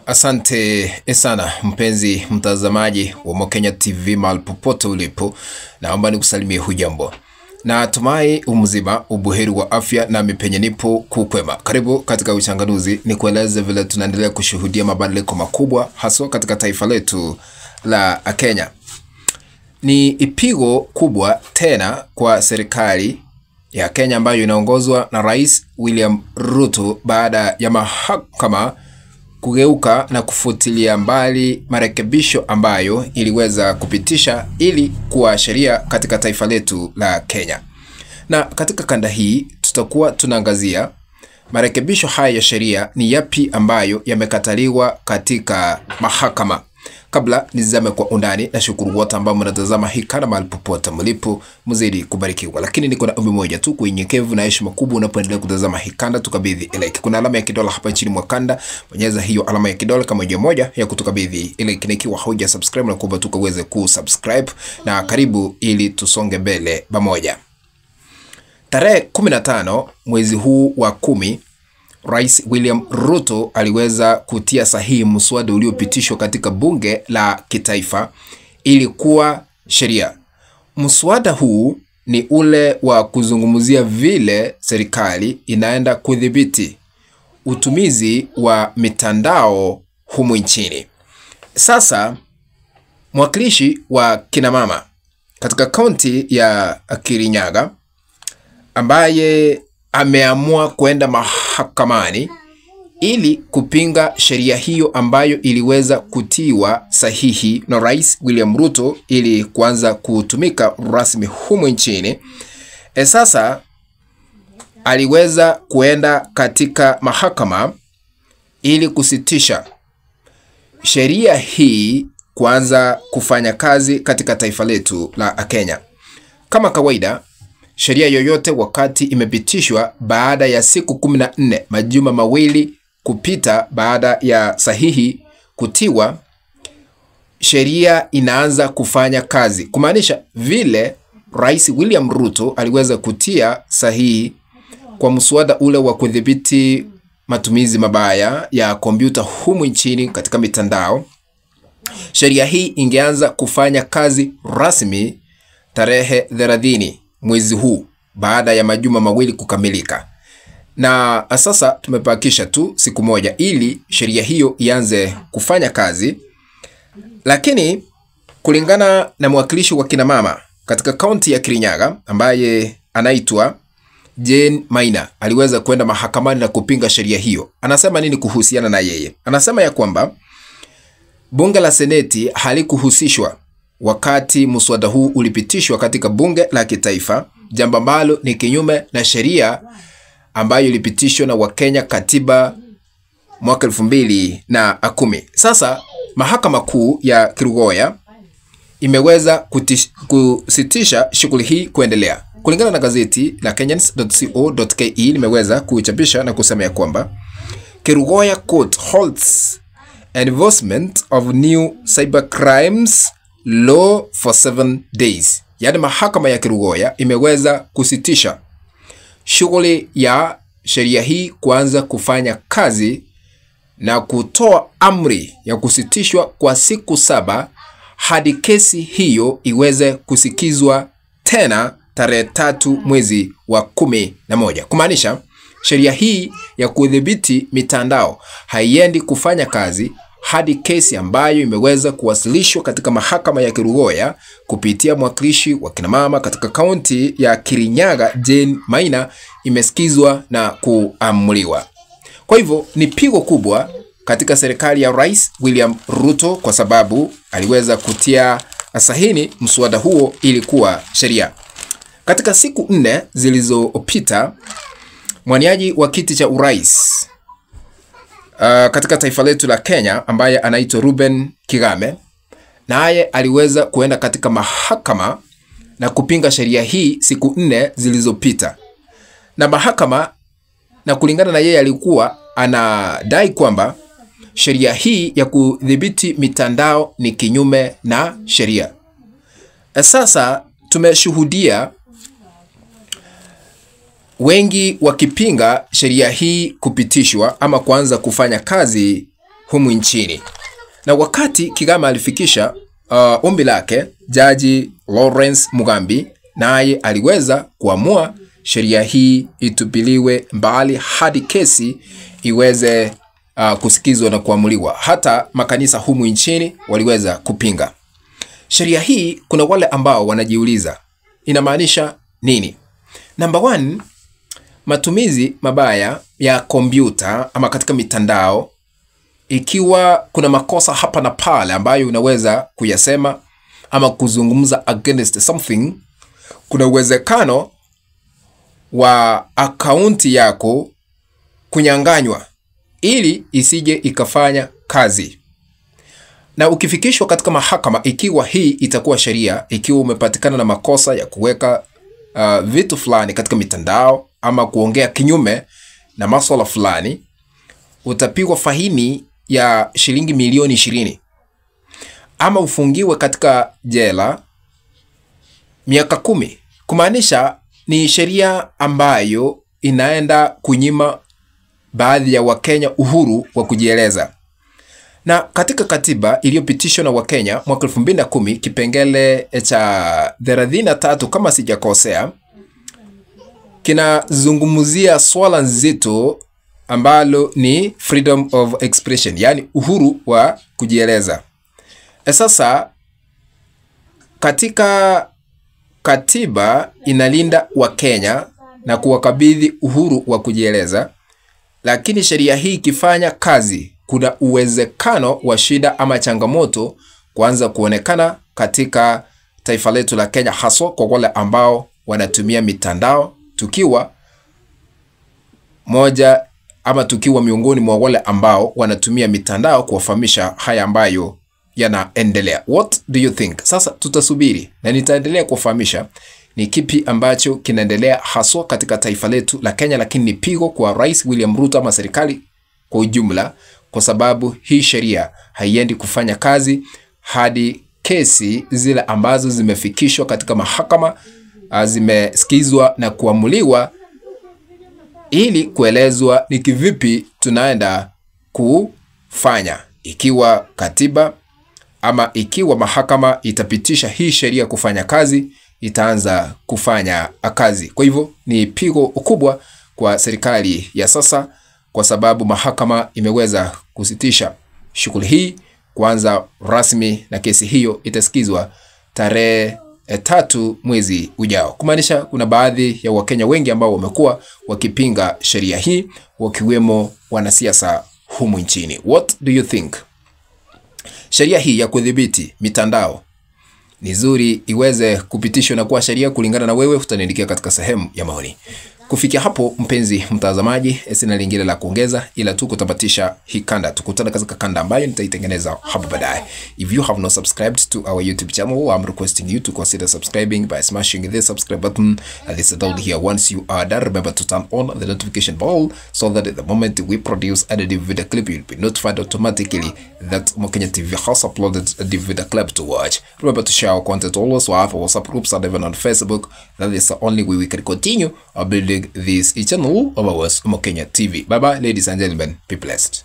Asante sana mpenzi mtazamaji wa Mokenya TV mahali popote ulipo, naomba nikusalimie hujambo. Na tumai umzima ubuheri wa afya na mipenye nipo kukwema. Karibu katika uchanganuzi ni kueleze vile tunaendelea kushuhudia mabadiliko makubwa haswa katika taifa letu la Kenya. Ni ipigo kubwa tena kwa serikali ya Kenya ambayo inaongozwa na Rais William Ruto baada ya mahakama kugeuka na kufutilia mbali marekebisho ambayo iliweza kupitisha ili kuwa sheria katika taifa letu la Kenya. Na katika kanda hii tutakuwa tunaangazia marekebisho haya ya sheria ni yapi ambayo yamekataliwa katika mahakama. Kabla nizame kwa undani, na shukuru wote ambao mnatazama hii kana mahali popote mlipo, mzidi kubarikiwa. Lakini niko na ombi moja tu, kwa unyenyekevu na heshima kubwa unapoendelea kutazama hii kanda, tukabidhi like. Kuna alama ya kidole hapa chini mwa kanda, bonyeza hiyo alama ya kidole kama njia moja ya kutukabidhi like. Nikiwa hauja subscribe na kuomba tukaweze kusubscribe, na karibu ili tusonge mbele pamoja. Tarehe 15 mwezi huu wa 10, Rais William Ruto aliweza kutia sahihi mswada uliopitishwa katika bunge la kitaifa ili kuwa sheria. Mswada huu ni ule wa kuzungumzia vile serikali inaenda kudhibiti utumizi wa mitandao humu nchini. Sasa mwakilishi wa kina mama katika kaunti ya Kirinyaga ambaye ameamua kwenda mahakamani ili kupinga sheria hiyo ambayo iliweza kutiwa sahihi na Rais William Ruto ili kuanza kutumika rasmi humu nchini. Sasa aliweza kuenda katika mahakama ili kusitisha sheria hii kuanza kufanya kazi katika taifa letu la Kenya. Kama kawaida, sheria yoyote wakati imepitishwa baada ya siku 14, majuma mawili kupita baada ya sahihi kutiwa, sheria inaanza kufanya kazi. Kumaanisha vile Rais William Ruto aliweza kutia sahihi kwa mswada ule wa kudhibiti matumizi mabaya ya kompyuta humu nchini katika mitandao, sheria hii ingeanza kufanya kazi rasmi tarehe 30 mwezi huu baada ya majuma mawili kukamilika. Na sasa tumepakisha tu siku moja ili sheria hiyo ianze kufanya kazi. Lakini kulingana na mwakilishi wa kina mama katika kaunti ya Kirinyaga ambaye anaitwa Jane Maina, aliweza kwenda mahakamani na kupinga sheria hiyo. Anasema nini kuhusiana na yeye? Anasema ya kwamba bunge la seneti halikuhusishwa wakati mswada huu ulipitishwa katika bunge la kitaifa, jambo ambalo ni kinyume na sheria ambayo ilipitishwa na Wakenya katiba mwaka 2010. Sasa mahakama kuu ya Kerugoya imeweza kusitisha shughuli hii kuendelea. Kulingana na gazeti la Kenyans.co.ke limeweza kuchapisha na kusema ya kwamba Kerugoya Court holds enforcement of new cybercrimes law for 7 days. Yani mahakama ya Kerugoya imeweza kusitisha shughuli ya sheria hii kuanza kufanya kazi na kutoa amri ya kusitishwa kwa siku 7 hadi kesi hiyo iweze kusikizwa tena tarehe 3 mwezi wa 11. Kumaanisha sheria hii ya kudhibiti mitandao haiendi kufanya kazi hadi kesi ambayo imeweza kuwasilishwa katika mahakama ya Kerugoya kupitia mwakilishi wa kina mama katika kaunti ya Kirinyaga Jane Maina imesikizwa na kuamuliwa. Kwa hivyo ni pigo kubwa katika serikali ya Rais William Ruto kwa sababu aliweza kutia sahihi mswada huo ili kuwa sheria. Katika siku 4 zilizopita, mwaniaji wa kiti cha urais katika taifa letu la Kenya ambaye anaitwa Reuben Kigame, naye aliweza kuenda katika mahakama na kupinga sheria hii siku 4 zilizopita. Na mahakama, na kulingana na yeye, alikuwa anadai kwamba sheria hii ya kudhibiti mitandao ni kinyume na sheria. Sasa tumeshuhudia wengi wakipinga sheria hii kupitishwa ama kuanza kufanya kazi humu nchini. Na wakati Kigame alifikisha ombi lake, Jaji Lawrence Mugambi naye aliweza kuamua sheria hii itupiliwe mbali hadi kesi iweze kusikizwa na kuamuliwa. Hata makanisa humu nchini waliweza kupinga sheria hii. Kuna wale ambao wanajiuliza inamaanisha nini? Number 1, matumizi mabaya ya kompyuta ama katika mitandao. Ikiwa kuna makosa hapa na pale ambayo unaweza kuyasema ama kuzungumza against something, kuna uwezekano wa akaunti yako kunyanganywa ili isije ikafanya kazi. Na ukifikishwa katika mahakama, ikiwa hii itakuwa sheria, ikiwa umepatikana na makosa ya kuweka vitu fulani katika mitandao ama kuongea kinyume na masuala fulani, utapigwa faini ya shilingi milioni 20 ama ufungiwe katika jela miaka 10. Kumaanisha ni sheria ambayo inaenda kunyima baadhi ya Wakenya uhuru wa kujieleza. Na katika katiba iliyopitishwa na Wakenya mwaka 2010 kipengele cha 33 kama sijakosea, kinazungumzia swala nzito ambalo ni freedom of expression, yani uhuru wa kujieleza. Sasa katika katiba inalinda Wakenya na kuwakabidhi uhuru wa kujieleza, lakini sheria hii ikifanya kazi, kuna uwezekano wa shida ama changamoto kuanza kuonekana katika taifa letu la Kenya, haswa kwa wale ambao wanatumia mitandao, tukiwa miongoni mwa wale ambao wanatumia mitandao kuwafahamisha haya ambayo yanaendelea. What do you think? Sasa tutasubiri na nitaendelea kufahamisha ni kipi ambacho kinaendelea haswa katika taifa letu la Kenya, lakini ni pigo kwa Rais William Ruto ama serikali kwa ujumla, kwa sababu hii sheria haiendi kufanya kazi hadi kesi zile ambazo zimefikishwa katika mahakama zimesikizwa na kuamuliwa, ili kuelezwa ni kivipi tunaenda kufanya. Ikiwa katiba ama ikiwa mahakama itapitisha hii sheria kufanya kazi, itaanza kufanya kazi. Kwa hivyo ni pigo kubwa kwa serikali ya sasa, kwa sababu mahakama imeweza kusitisha shughuli hii kuanza rasmi, na kesi hiyo itasikizwa tarehe 3 mwezi ujao. Kumaanisha kuna baadhi ya Wakenya wengi ambao wamekuwa wakipinga sheria hii, wakiwemo wanasiasa humu nchini. What do you think? Sheria hii ya kudhibiti mitandao ni nzuri iweze kupitishwa na kuwa sheria kulingana na wewe? Utaniandikia katika sehemu ya maoni. Kufikia hapo mpenzi mtazamaji, sina lingine la kuongeza ila tu kutapatisha hii kanda. Tukutane katika kanda ambayo nitaitengeneza hapo baadaye. If you have not subscribed to our YouTube channel, I'm requesting you to consider subscribing by smashing the subscribe button and this down here. Once you are done, remember to turn on the notification bell so that the moment we produce a new video clip, you'll be notified automatically that Mokenya TV has uploaded a new video clip to watch. Remember to share our content always. We have WhatsApp groups and even on Facebook. That is the only way we can continue building this channel of ours, Mokenya TV. Bye bye, ladies and gentlemen. Be blessed.